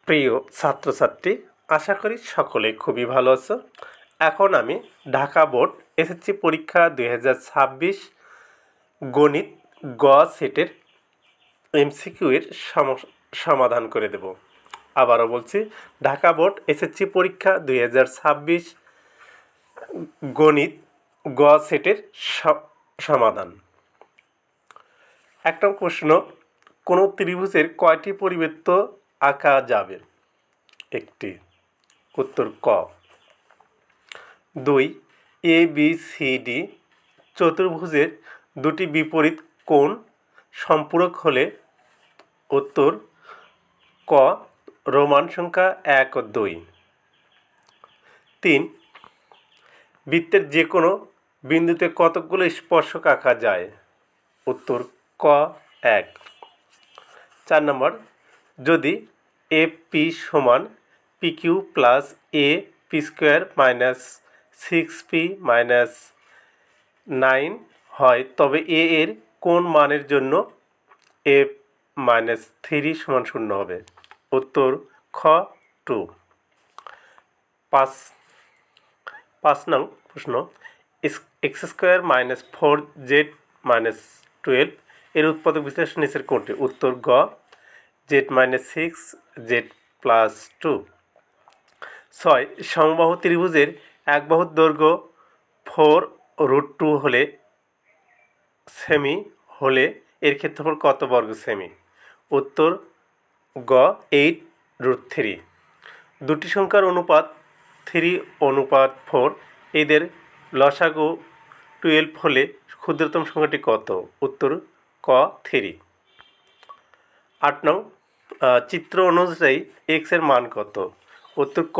প্রিয় ছাত্রছাত্রী, আশা করি সকলে খুবই ভালো আছো। এখন আমি ঢাকা বোর্ড এসএসসি পরীক্ষা 2026 গণিত গ সেটের এমসিকিউ এর সমাধান করে দেব। আবারও বলছি, ঢাকা বোর্ড এসএসসি পরীক্ষা 2026 গণিত গ সেটের সমাধান। একটা প্রশ্ন, কোনো ত্রিভুজের কয়টি পরিবৃত্ত আঁকা যাবে? একটি। উত্তর ক। 2, এ বি সি ডি চতুর্ভুজের দুটি বিপরীত কোণ সম্পূরক হলে? উত্তর ক, রোমান সংখ্যা 1 ও 2। 3, বৃত্তের যে কোনো বিন্দুতে কতকগুলো স্পর্শক আঁকা যায়? উত্তর ক, 1। 4 নম্বর, যদি এফ পি সমান P Q plus A P square minus 6p minus 9 হয়, তবে এ এর কোন মানের জন্য এফ মাইনাস 3 সমান 0 হবে? উত্তর খ, 2। 5 নং প্রশ্ন, x square minus 4z minus 12 এর উৎপাদক বিশ্লেষণ নিচের কোনটি? উত্তর গ, z মাইনাস 6 z প্লাস 2। 6, সমবাহু ত্রিভুজের এক বাহুর দৈর্ঘ্য 4√2 হলে সেমি হলে এর ক্ষেত্রফল কত বর্গ সেমি? উত্তর গ, 8√3। দুটি সংখ্যার অনুপাত 3:4, এদের লসাগু 12 হলে ক্ষুদ্রতম সংখ্যাটি কত? উত্তর ক, 3। 8 নং, চিত্র অনুযায়ী এক্স এর মান কত? উত্তর ক,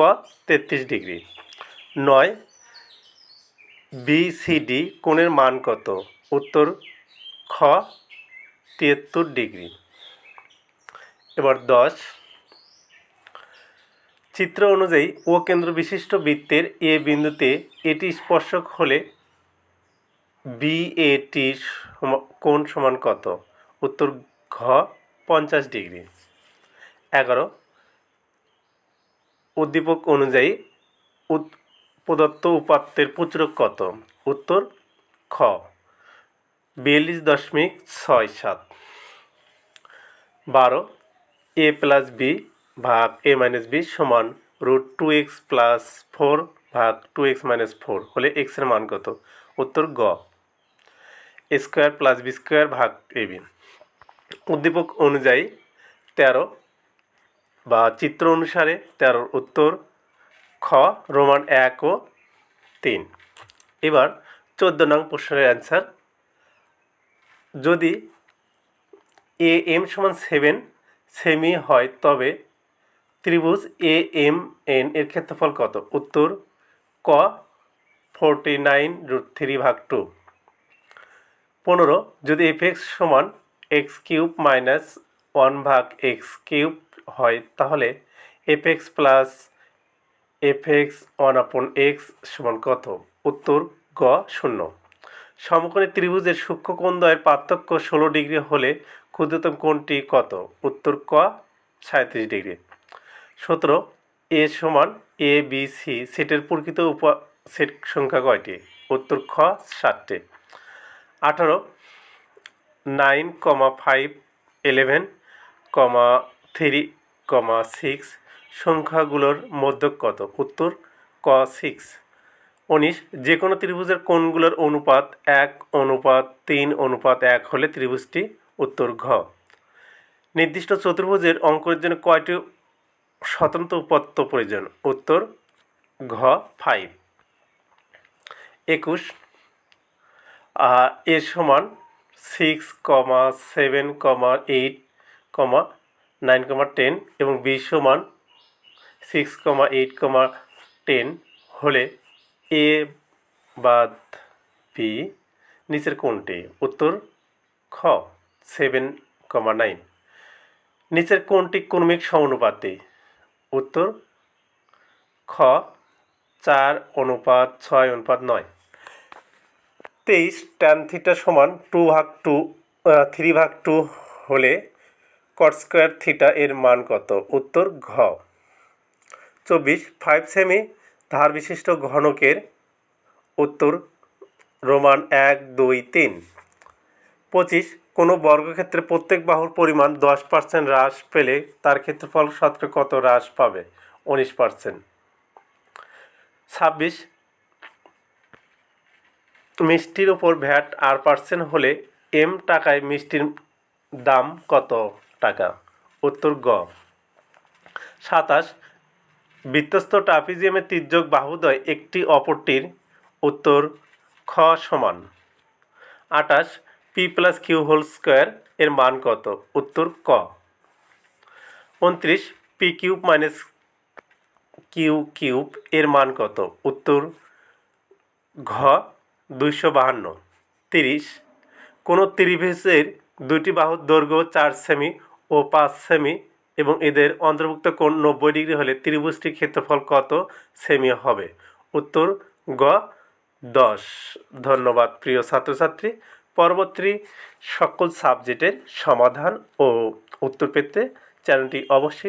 33 ডিগ্রি। 9, বিসিডি কোণের মান কত? উত্তর খ, 73 ডিগ্রি। এবার 10, চিত্র অনুযায়ী ও কেন্দ্র বিশিষ্ট বৃত্তের এ বিন্দুতে এটি স্পর্শক হলে বিএটি কোণ সমান কত? উত্তর ঘ, 50 ডিগ্রি। 11, উদ্দীপক অনুযায়ী প্রদত্ত উপাত্তের প্রচুরক কত? উত্তর খ, 42.67। 12, এ প্লাস বি ভাগ এ মাইনাস বি সমান √2x প্লাস 4 ভাগ 2x মাইনাস 4 হলে এক্স এর মান কত? উত্তর গ, এ স্কোয়ার প্লাস বি স্কোয়ার ভাগ এ বি। উদ্দীপক অনুযায়ী 13 বা চিত্র অনুসারে 13 উত্তর খ, রোমান 1 ও 3। এবার 14 নং প্রশ্নের অ্যান্সার, যদি এ এম সমান 7 সেমি হয় তবে ত্রিভুজ এ এম এন এর ক্ষেত্রফল কত? উত্তর ক, 49√3 ভাগ 2। 15, যদি এফ এক্স সমান এক্স কিউব মাইনাস 1 ভাগ এক্স কিউব হয়, তাহলে F x plus F x 1/x সমান কত? উত্তর গ, 0। সমকোণী ত্রিভুজের সূক্ষ্মকোণদ্বয়ের পার্থক্য 16 ডিগ্রি হলে ক্ষুদ্রতম কোণটি কত? উত্তর ক, 37 ডিগ্রি। 17, এ সমান এ বি সি সেটের প্রকৃত সেট সংখ্যা কয়টি? উত্তর খ, 7টি। 18, 9, 5, 11, 3, 6 সংখ্যাগুলোর মধ্যক কত? উত্তর ক, 6। 19, যে কোনো ত্রিভুজের কোণগুলোর অনুপাত 1:3:1 হলে ত্রিভুজটি? উত্তর ঘ। নির্দিষ্ট চতুর্ভুজের অঙ্কনের জন্য কয়টি স্বতন্ত্র উপাত্ত প্রয়োজন? উত্তর ঘ, 5। 21, এ সমান 6, 7, 8, 9, 10 এবং বি সমান 6, 8, 10 হলে এ বাদ বি নিচের কোনটি? উত্তর খ, 7, 9। নিচের কোনটি ক্রমিক সমানুপাতে? উত্তর খ, 4:6:9। 23, tan θ সমান 3/2 হলে কট স্কোয়ার থিটা এর মান কত? উত্তর ঘ। 24 5 সেমি ধার বিশিষ্ট ঘনকের উত্তর রোমান 1 2 3। 25 কোনো বর্গক্ষেত্রে প্রত্যেক বাহুর পরিমাণ 10% হ্রাস পেলে তার ক্ষেত্রফল শতকরা কত হ্রাস পাবে? 19%। 26 মিষ্টির উপর ভ্যাট % হলে এম টাকায় মিষ্টির দাম কত টাকা? উত্তর গ। 27 বৃত্তস্থ ট্রাপিজিয়ামের তির্যক বাহুদ্বয় একটি অপরটির উত্তর খ সমান। 28 P plus Q whole square এর মান কত? উত্তর ক। 29 P cube minus Q cube এর মান কত? উত্তর ঘ 252। 30 কোনো ত্রিভুজের দুটি বাহুর দৈর্ঘ্য 4 সেমি ও 5 সেমি এবং এদের অন্তর্ভুক্ত কোণ 90 ডিগ্রি হলে ত্রিভুজটির ক্ষেত্রফল কত সেমি হবে? উত্তর গ 10। ধন্যবাদ প্রিয় ছাত্রছাত্রী। পরবর্তী সকল সাবজেক্টের সমাধান ও উত্তর পেতে চ্যানেলটি অবশ্যই